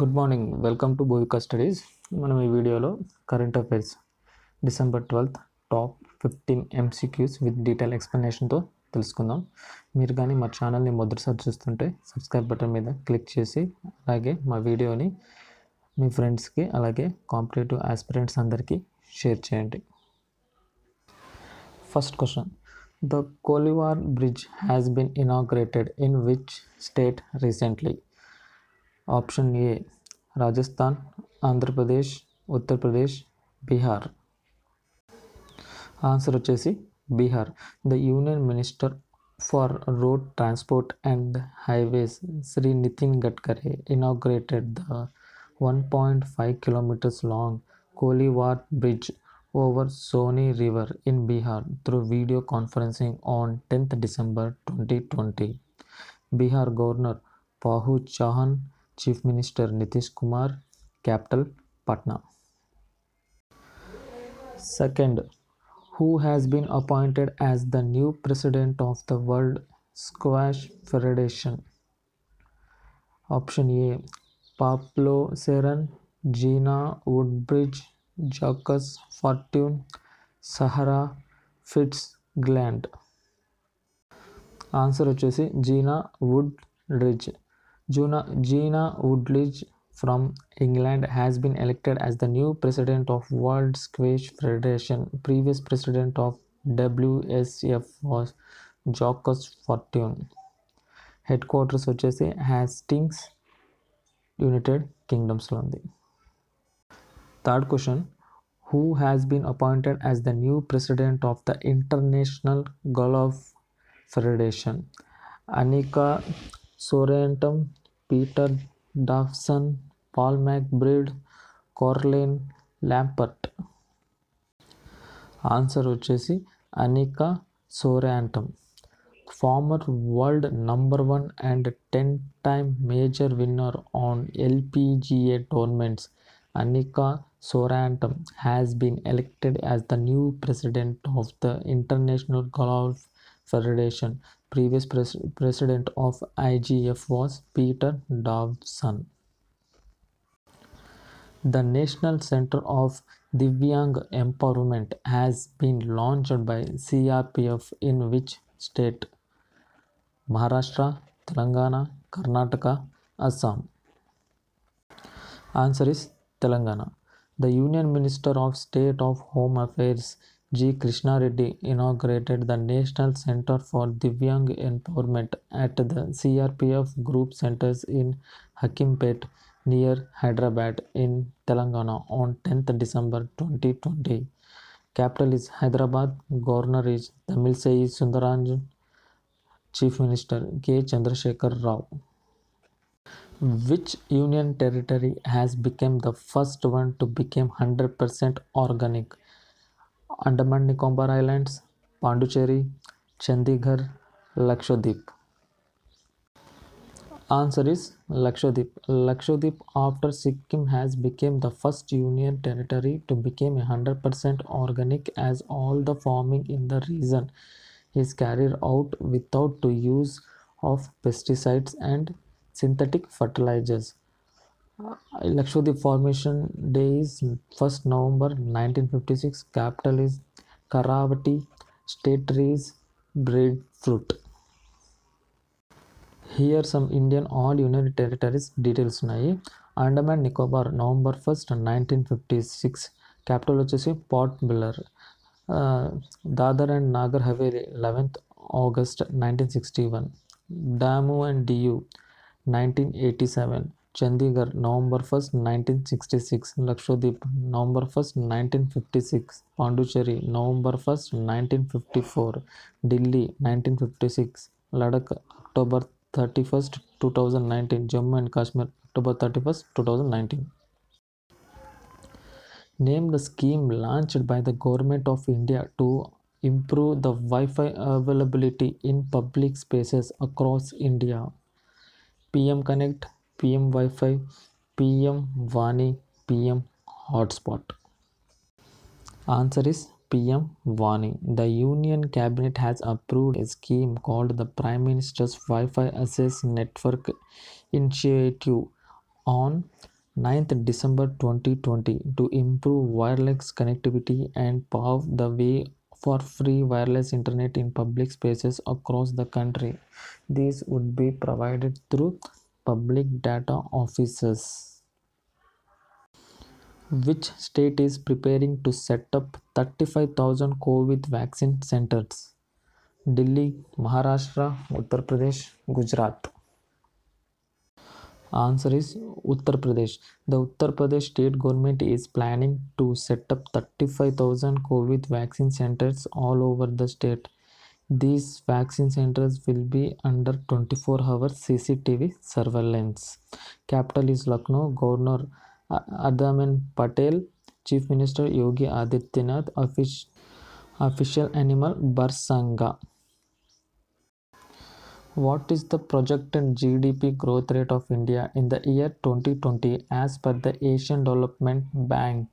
Good morning, welcome to Bhuvika studies. మనం ఈ వీడియోలో current affairs December 12th top 15 MCQs with detail ఎక్స్ప్లెనేషన్తో తెలుసుకుందాం. మీరు కానీ మా ఛానల్ని మొదటిసారి చూస్తుంటే సబ్స్క్రైబ్ బటన్ మీద క్లిక్ చేసి అలాగే మా వీడియోని మీ ఫ్రెండ్స్కి అలాగే కాంపిటేటివ్ ఆస్పిరెంట్స్ అందరికీ షేర్ చేయండి. First question, the కోలివార్ bridge has been inaugurated in which state recently? Option A Rajasthan, Andhra Pradesh, Uttar Pradesh, Bihar. Answer వచ్చేసి Bihar. The union minister for road transport and highways Shri Nitin Gadkari inaugurated the 1.5 kilometers long Koliwar Bridge over Soni River in Bihar through video conferencing on 10th December 2020. Bihar Governor Pahu Chauhan, Chief Minister Nitish Kumar, Capital Patna. Second, who has been appointed as the new president of the World Squash Federation? Option A, Pablo Cerón, Gina Woodbridge, Jacques Fortune, Sahara Fitzgerald. Answer వచ్చేసి జీనా వుడ్రిడ్జ్. Gina Woodbridge from England has been elected as the new president of World Squash Federation. Previous president of WSF was Jacques Fortune. Headquarters వచ్చేసి Hastings, United కింగ్డమ్స్లో ఉంది. Third question, who has been appointed as the new president of the International Golf Federation? Annika Sorrentoum, Peter Davison, Paul McBride, Caroline Lampert. Answer వచ్చేసి Annika Sorenstam. Former world number 1 and 10-time major winner on LPGA tournaments, Annika Sorrentoum has been elected as the new president of the International Golf Federation. Previous president of IGF was Peter Davison. The National Center of Divyang Empowerment has been launched by CRPF in which state? Maharashtra, Telangana, Karnataka, Assam. Answer is Telangana. The Union Minister of State of Home Affairs G. Krishna Reddy inaugurated the National Center for Divyang Empowerment at the CRPF Group Centers in Hakimpet near Hyderabad in Telangana on 10th December 2020. Capital is Hyderabad. Governor is Tamilisai Sundaranjan. Chief Minister K. Chandrasekhar Rao. Which union territory has become the first one to become 100% organic? Andaman Nicobar Islands, Pondicherry, Chandigarh, Lakshadweep. Answer is Lakshadweep. Lakshadweep, after Sikkim, has become the first union territory to become 100% organic, as all the farming in the region is carried out without the use of pesticides and synthetic fertilizers. Lakshadweep formation day is 1st November 1956. Capital is Karavati. State trees breadfruit. Here some Indian all union territories details ఉన్నాయి. Andaman Nicobar November 1st 1956. Capital వచ్చేసి Port Blair. Dadra and Nagar Haveli 11th August 1961. Daman and Diu 1987. Chandigarh November 1st 1966. Lakshadweep November 1st 1956. Pondicherry November 1st 1954. Delhi 1956. Ladakh October 31st 2019. Jammu and Kashmir October 31st 2019. Name the scheme launched by the Government of India to improve the Wi-Fi availability in public spaces across India. PM Connect, PM Wi-Fi, PM Vani, PM Hotspot. Answer is PM Vani. The Union Cabinet has approved a scheme called the Prime Minister's Wi-Fi Access Network Initiative on 9th December 2020 to improve wireless connectivity and pave the way for free wireless internet in public spaces across the country. These would be provided through public data offices. Which state is preparing to set up 35,000 COVID vaccine centers? Delhi, Maharashtra, Uttar Pradesh, Gujarat. Answer is Uttar Pradesh. The Uttar Pradesh state government is planning to set up 35,000 COVID vaccine centers all over the state. These vaccine centers will be under 24-hour CCTV surveillance. Capital is Lucknow. Governor Adaman Patel, Chief Minister Yogi Adityanath, official animal Barsanga. What is the projected GDP growth rate of India in the year 2020 as per the Asian Development Bank?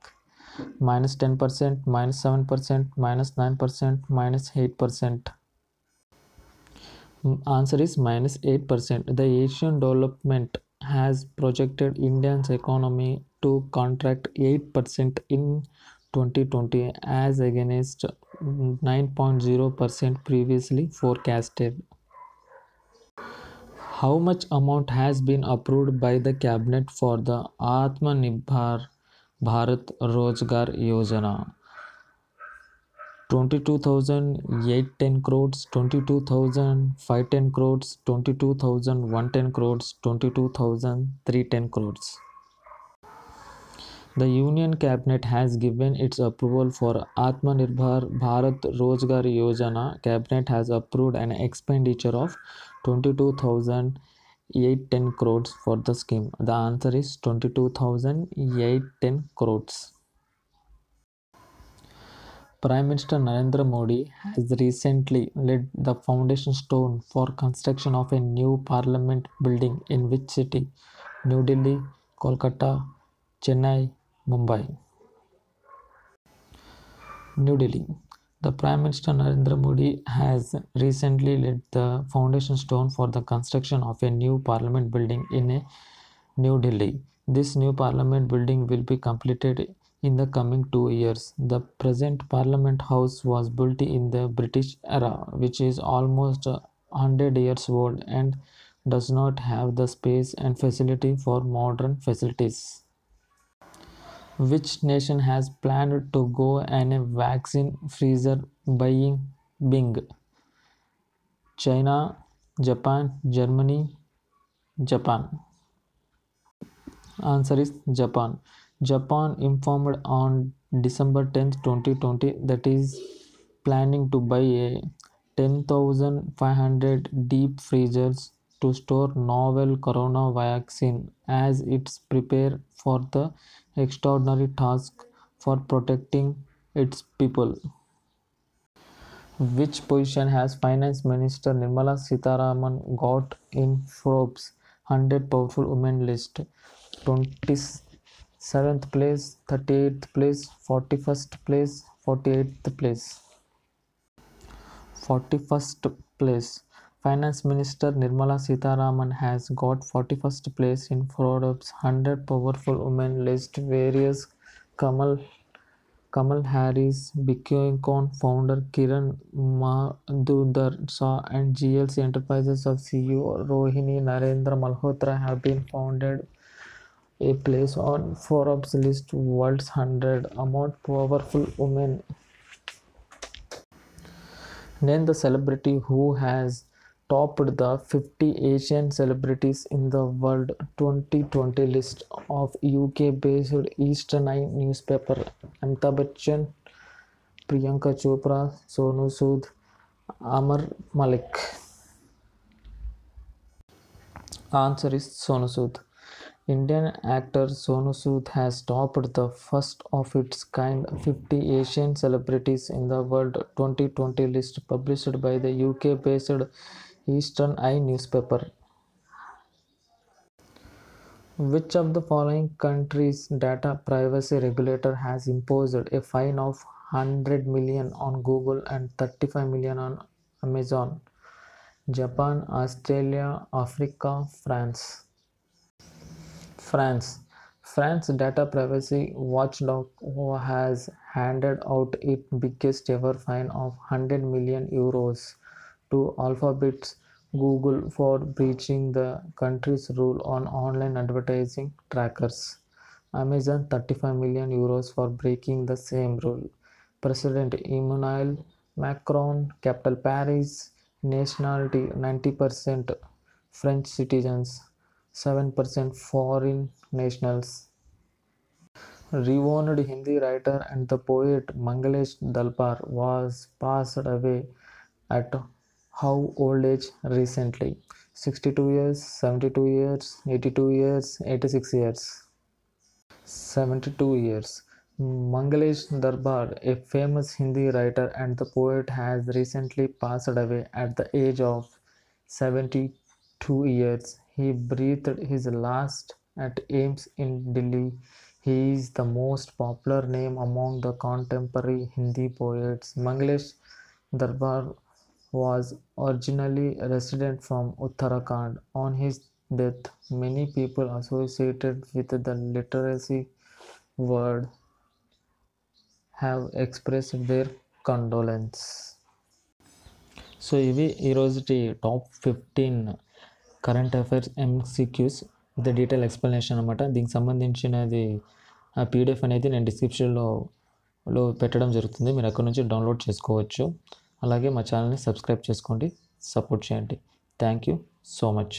-10%, -7%, -9%, -8%. Answer is -8%. The Asian Development has projected India's economy to contract 8% in 2020 as against 9.0% previously forecasted. How much amount has been approved by the cabinet for the Atmanirbhar Bharat Rozgar Yojana? 22,810 crores, 22,510 crores, 22,110 crores, 22,310 crores. The Union Cabinet has given its approval for Atmanirbhar Bharat Rozgar Yojana. Cabinet has approved an expenditure of 22,810 crores for the scheme. The answer is 22,810 crores. Prime Minister Narendra Modi has recently laid the foundation stone for construction of a new parliament building in which city? New Delhi, Kolkata, Chennai, Mumbai. New Delhi. The Prime Minister Narendra Modi has recently laid the foundation stone for the construction of a new parliament building in New Delhi. This new parliament building will be completed in the coming 2 years. The present Parliament House was built in the British era, which is almost 100 years old and does not have the space and facility for modern facilities. Which nation has planned to go on a vaccine freezer buying Bing? China, Japan, Germany, Japan. Answer is Japan. Japan informed on December 10th, 2020 that is planning to buy a 10,500 deep freezers to store novel corona vaccine as it's prepare for the extraordinary task for protecting its people. Which position has Finance Minister Nirmala Sitharaman got in Forbes 100 Powerful Women list? 27th place, 38th place, 41st place, 48th place. 41st place. Finance Minister Nirmala Sitharaman has got 41st place in Forbes 100 Powerful Women list. Various Kamal Harris, Bitcoin founder Kiran Majumdar Shah, and GLC Enterprises of CEO Rohini Narendra Malhotra have been founded a place on Forbes list World's 100 Most Powerful Women. Name the celebrity who has topped the 50 Asian celebrities in the world 2020 list of UK-based Eastern Eye newspaper. Amitabh Bachchan, Priyanka Chopra, Sonu Sood, Amar Malik. Answer is Sonu Sood. Indian actor Sonu Sood has topped the first of its kind 50 Asian celebrities in the world 2020 list published by the UK-based Eastern Eye newspaper. Which of the following countries' data privacy regulator has imposed a fine of 100 million on Google and 35 million on Amazon? Japan, Australia, Africa, France. France. France data privacy watchdog has handed out its biggest ever fine of 100 million euros to Alphabet's Google for breaching the country's rule on online advertising trackers. Amazon 35 million euros for breaking the same rule. President Emmanuel Macron, capital Paris, nationality 90% French citizens, 7% foreign nationals. Renowned Hindi writer and the poet Mangalesh Dalpar was passed away at how old age recently? 62 years, 72 years, 82 years, 86 years. 72 years. Mangalesh Darbar, a famous Hindi writer and the poet, has recently passed away at the age of 72 years. He breathed his last at AIMS in Delhi. He is the most popular name among the contemporary Hindi poets. Mangalesh Darbar was originally a resident from Uttarakhand. On his death, many people associated with the literacy world have expressed their condolence. So ఇవి ఈరోజుటి top 15 current affairs MCQs with detail explanation అనమాట. దీనికి సంబంధించినది PDF అనేది నేను డిస్క్రిప్షన్లో పెట్టడం జరుగుతుంది. మీరు అక్కడ నుంచి డౌన్లోడ్ చేసుకోవచ్చు. అలాగే మా ఛానల్ని సబ్స్క్రైబ్ చేసుకోండి, సపోర్ట్ చేయండి. Thank you so much.